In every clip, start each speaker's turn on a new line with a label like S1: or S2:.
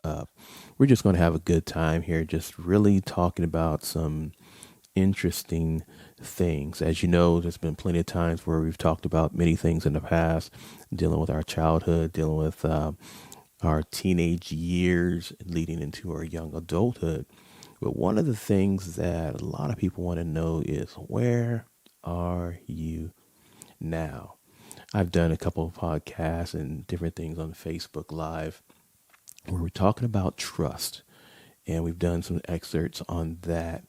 S1: up. We're just going to have a good time here, just really talking about some interesting things. As you know, there's been plenty of times where we've talked about many things in the past, dealing with our childhood, dealing with our teenage years, leading into our young adulthood. But one of the things that a lot of people want to know is, where are you now? I've done a couple of podcasts and different things on Facebook Live where we're talking about trust. And we've done some excerpts on that,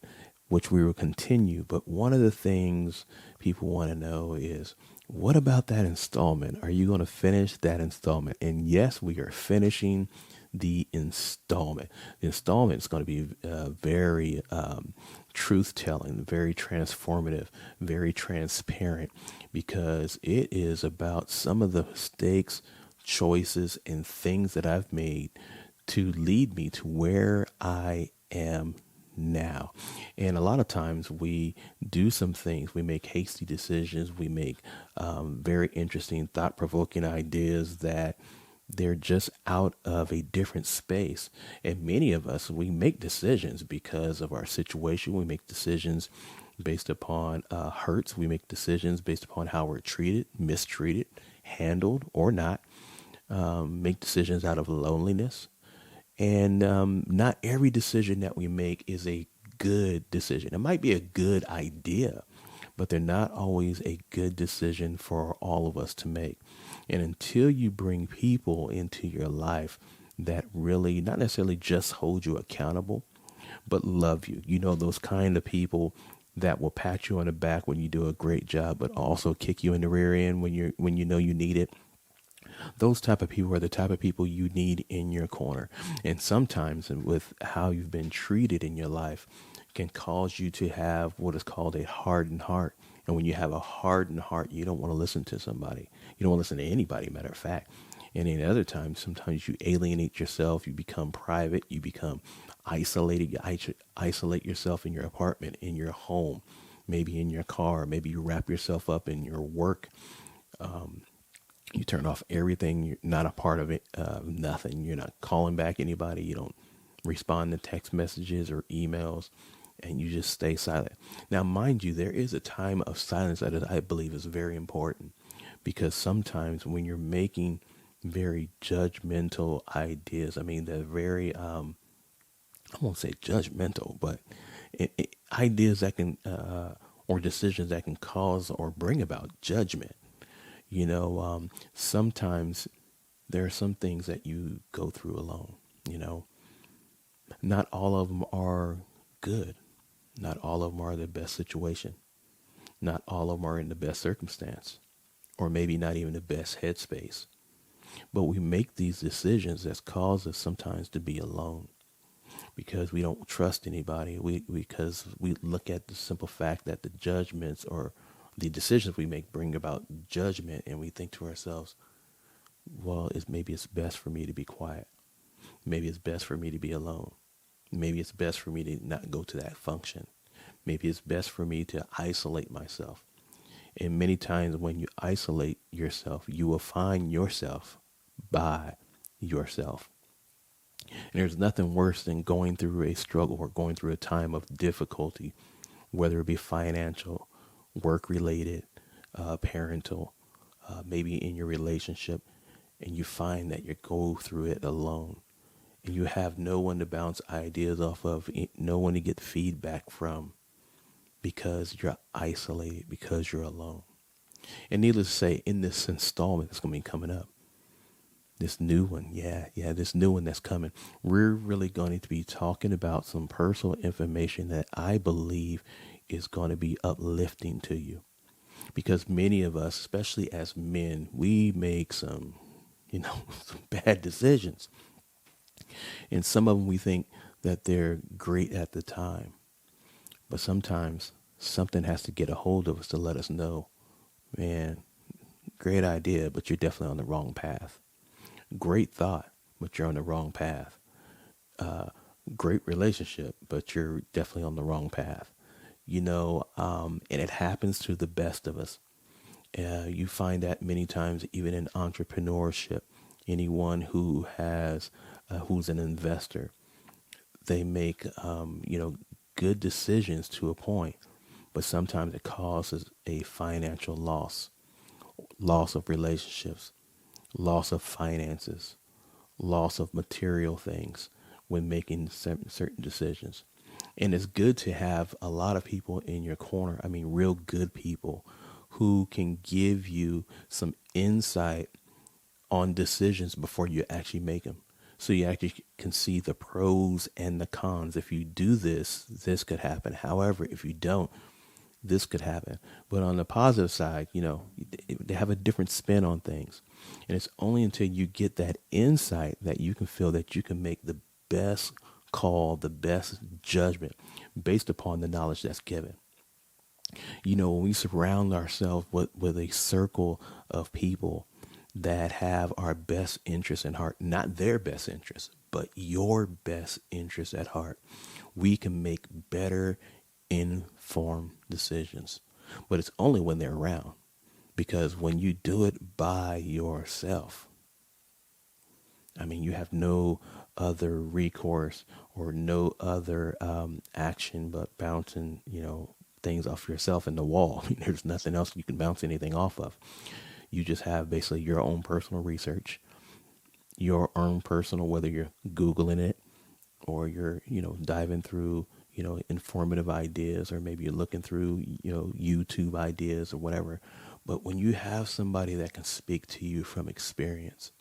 S1: which we will continue. But one of the things people want to know is, what about that installment? Are you going to finish that installment? And yes, we are finishing the installment. The installment is going to be very truth telling, very transformative, very transparent, because it is about some of the mistakes, choices, and things that I've made to lead me to where I am now. And a lot of times we do some things, we make hasty decisions, we make very interesting, thought provoking ideas that they're just out of a different space. And many of us, we make decisions because of our situation. We make decisions based upon hurts. We make decisions based upon how we're treated, mistreated, handled, or not. Make decisions out of loneliness. And not every decision that we make is a good decision. It might be a good idea, but they're not always a good decision for all of us to make. And until you bring people into your life that really not necessarily just hold you accountable, but love you, you know, those kind of people that will pat you on the back when you do a great job, but also kick you in the rear end when you know you need it. Those type of people are the type of people you need in your corner. And sometimes with how you've been treated in your life can cause you to have what is called a hardened heart. And when you have a hardened heart, you don't want to listen to somebody. You don't want to listen to anybody, matter of fact. And in other times, sometimes you alienate yourself. You become private. You become isolated. You isolate yourself in your apartment, in your home, maybe in your car. Maybe you wrap yourself up in your work. You turn off everything. You're not a part of it. Nothing. You're not calling back anybody. You don't respond to text messages or emails, and you just stay silent. Now, mind you, there is a time of silence that I believe is very important, because sometimes when you're making very judgmental ideas, I mean, they're very, I won't say judgmental, but ideas that can, or decisions that can cause or bring about judgment. You know, sometimes there are some things that you go through alone. You know, not all of them are good. Not all of them are the best situation. Not all of them are in the best circumstance, or maybe not even the best headspace. But we make these decisions that cause us sometimes to be alone, because we don't trust anybody. Because we look at the simple fact that the judgments or the decisions we make bring about judgment, and we think to ourselves, well, maybe it's best for me to be quiet. Maybe it's best for me to be alone. Maybe it's best for me to not go to that function. Maybe it's best for me to isolate myself. And many times when you isolate yourself, you will find yourself by yourself. And there's nothing worse than going through a struggle or going through a time of difficulty, whether it be financial, work related, parental, maybe in your relationship, and you find that you go through it alone, and you have no one to bounce ideas off of, no one to get feedback from, because you're isolated, because you're alone. And needless to say, in this installment that's going to be coming up, this new one, this new one that's coming, we're really going to be talking about some personal information that I believe is going to be uplifting to you. Because many of us, especially as men, we make some, some bad decisions. And some of them we think that they're great at the time. But sometimes something has to get a hold of us to let us know, man, great idea, but you're definitely on the wrong path. Great thought, but you're on the wrong path. Great relationship, but you're definitely on the wrong path. And it happens to the best of us. You find that many times, even in entrepreneurship, anyone who who's an investor. They make, good decisions to a point, but sometimes it causes a financial loss of relationships, loss of finances, loss of material things when making certain decisions. And it's good to have a lot of people in your corner. I mean, real good people who can give you some insight on decisions before you actually make them. So you actually can see the pros and the cons. If you do this, this could happen. However, if you don't, this could happen. But on the positive side, they have a different spin on things. And it's only until you get that insight that you can feel that you can make the best call, the best judgment based upon the knowledge that's given. When we surround ourselves with a circle of people that have our best interests in heart, not their best interests, but your best interests at heart, we can make better informed decisions. But it's only when they're around, because when you do it by yourself, I mean, you have no other recourse or no other action but bouncing, things off yourself in the wall. There's nothing else you can bounce anything off of. You just have basically your own personal research, your own personal, whether you're Googling it or you're, diving through, informative ideas, or maybe you're looking through, YouTube ideas or whatever. But when you have somebody that can speak to you from experience,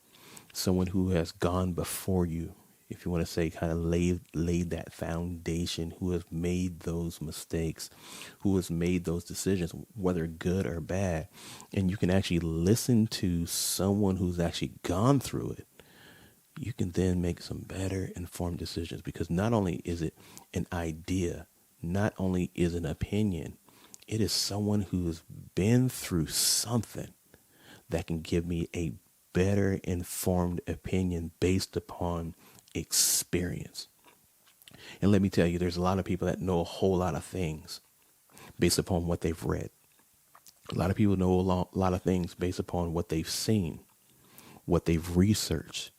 S1: someone who has gone before you, if you want to say kind of laid that foundation, who has made those mistakes, who has made those decisions, whether good or bad, and you can actually listen to someone who's actually gone through it, you can then make some better informed decisions, because not only is it an idea, not only is it an opinion, it is someone who has been through something that can give me a better informed opinion based upon experience. And let me tell you, there's a lot of people that know a whole lot of things based upon what they've read. A lot of people know a lot of things based upon what they've seen, what they've researched,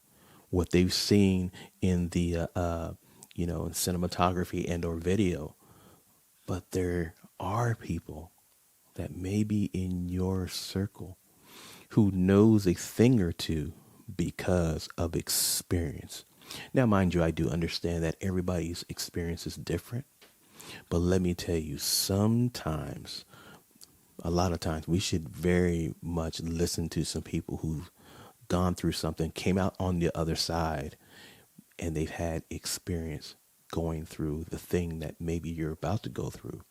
S1: what they've seen in the, in cinematography and or video. But there are people that may be in your circle who knows a thing or two because of experience. Now, mind you, I do understand that everybody's experience is different. But let me tell you, sometimes, a lot of times, we should very much listen to some people who've gone through something, came out on the other side, and they've had experience going through the thing that maybe you're about to go through.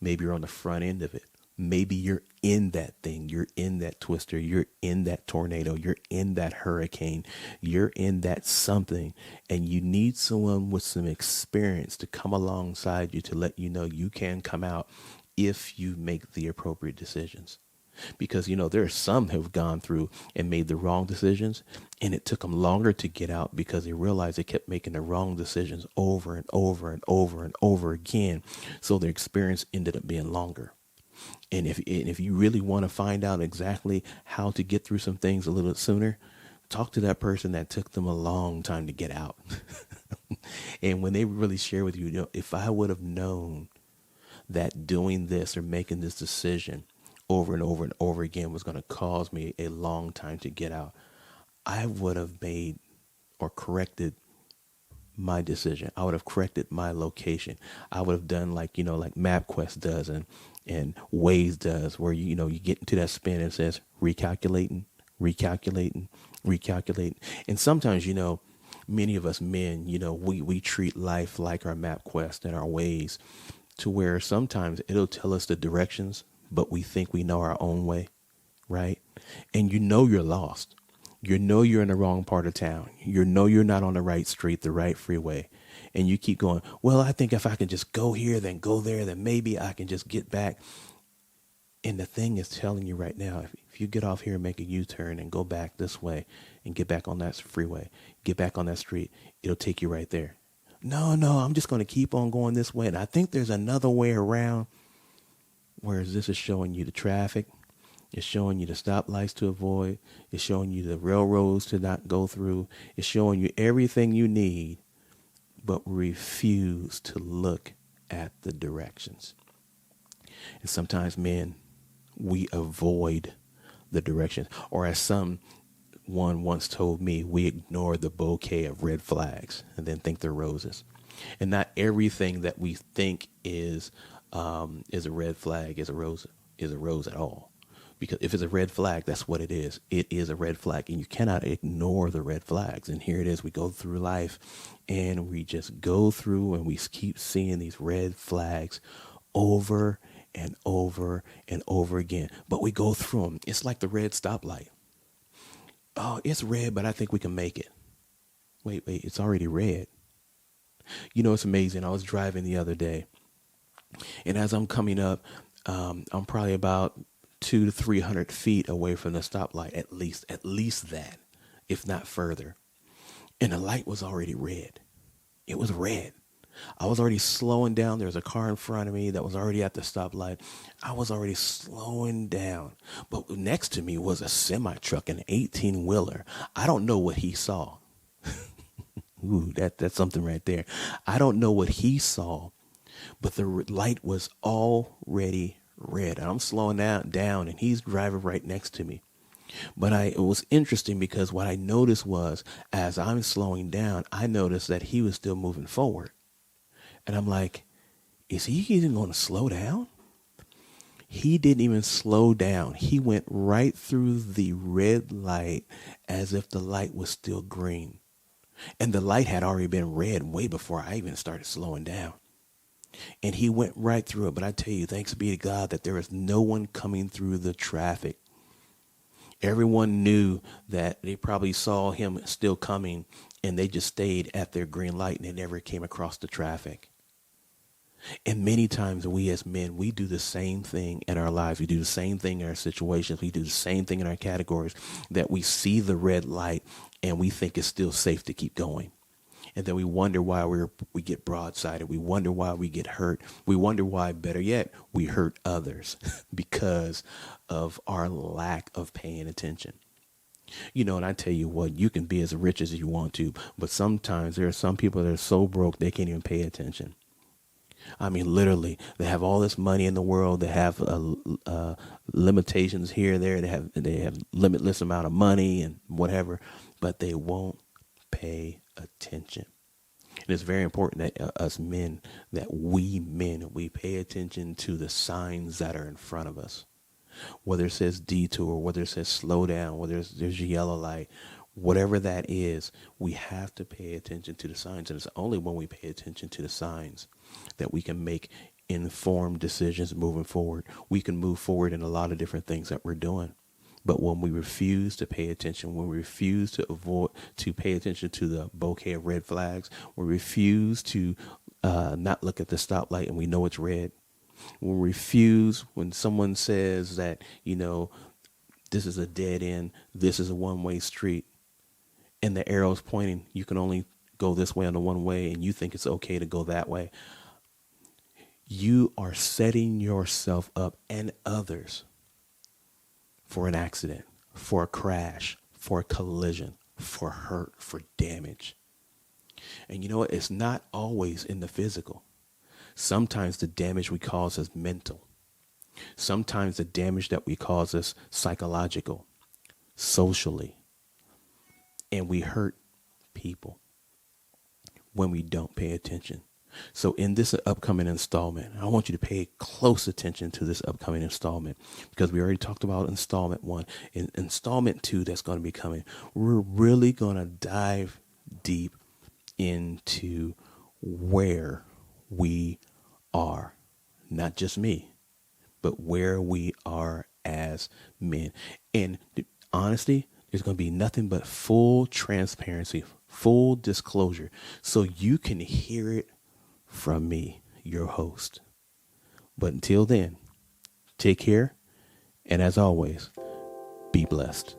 S1: Maybe you're on the front end of it. Maybe you're in that thing. You're in that twister. You're in that tornado. You're in that hurricane. You're in that something. And you need someone with some experience to come alongside you to let you know you can come out if you make the appropriate decisions. Because, there are some who have gone through and made the wrong decisions, and it took them longer to get out because they realized they kept making the wrong decisions over and over and over and over again. So their experience ended up being longer. And if you really want to find out exactly how to get through some things a little sooner, talk to that person that took them a long time to get out. And when they really share with you, if I would have known that doing this or making this decision over and over and over again was going to cause me a long time to get out, I would have made or corrected my decision. I would have corrected my location. I would have done like MapQuest does and Waze does, where you get into that spin and it says recalculating. And sometimes, many of us men, we treat life like our MapQuest and our Waze, to where sometimes it'll tell us the directions, but we think we know our own way, right? And you're lost. You're in the wrong part of town. You're not on the right street, the right freeway. And you keep going, well, I think if I can just go here, then go there, then maybe I can just get back. And the thing is telling you right now, if you get off here and make a U-turn and go back this way and get back on that freeway, get back on that street, it'll take you right there. No, I'm just going to keep on going this way. And I think there's another way around. Whereas this is showing you the traffic. It's showing you the stoplights to avoid. It's showing you the railroads to not go through. It's showing you everything you need, but refuse to look at the directions. And sometimes, men, we avoid the directions. Or as someone once told me, we ignore the bouquet of red flags and then think they're roses. And not everything that we think is a red flag is a rose at all. Because if it's a red flag, that's what it is. It is a red flag, and you cannot ignore the red flags. And here it is. We go through life, and we just go through, and we keep seeing these red flags over and over and over again. But we go through them. It's like the red stoplight. Oh, it's red, but I think we can make it. Wait, it's already red. You know, it's amazing. I was driving the other day, and as I'm coming up, I'm probably about 200 to 300 feet away from the stoplight, at least that, if not further. And the light was already red. It was red. I was already slowing down. There was a car in front of me that was already at the stoplight. I was already slowing down. But next to me was a semi truck, an 18-wheeler. I don't know what he saw. Ooh, that's something right there. I don't know what he saw, but the light was already red. I'm slowing down, and he's driving right next to me. But it was interesting because what I noticed was, as I'm slowing down, I noticed that he was still moving forward. And I'm like, is he even going to slow down? He didn't even slow down. He went right through the red light as if the light was still green. And the light had already been red way before I even started slowing down. And he went right through it. But I tell you, thanks be to God that there is no one coming through the traffic. Everyone knew that they probably saw him still coming, and they just stayed at their green light, and they never came across the traffic. And many times we as men, we do the same thing in our lives. We do the same thing in our situations. We do the same thing in our categories, that we see the red light and we think it's still safe to keep going. And then we wonder why we get broadsided. We wonder why we get hurt. We wonder why, better yet, we hurt others because of our lack of paying attention. You know, and I tell you what, you can be as rich as you want to, but sometimes there are some people that are so broke they can't even pay attention. I mean, literally, they have all this money in the world. They have limitations here and there. They have limitless amount of money and whatever, but they won't pay attention. And it's very important that us men, we pay attention to the signs that are in front of us. Whether it says detour, whether it says slow down, whether there's a yellow light, whatever that is, we have to pay attention to the signs. And it's only when we pay attention to the signs that we can make informed decisions moving forward. We can move forward in a lot of different things that we're doing. But when we refuse to pay attention, when we refuse to pay attention to the bouquet of red flags, we refuse to not look at the stoplight and we know it's red. We refuse when someone says that, you know, this is a dead end, this is a one-way street, and the arrow's pointing, you can only go this way on the one way, and you think it's okay to go that way. You are setting yourself up and others for an accident, for a crash, for a collision, for hurt, for damage. And you know what? It's not always in the physical. Sometimes the damage we cause is mental. Sometimes the damage that we cause is psychological, socially. And we hurt people when we don't pay attention. So in this upcoming installment, I want you to pay close attention to this upcoming installment, because we already talked about installment 1. In installment 2 that's going to be coming, we're really going to dive deep into where we are, not just me, but where we are as men. And honestly, there's going to be nothing but full transparency, full disclosure, so you can hear it from me, your host. But until then, take care. And as always, be blessed.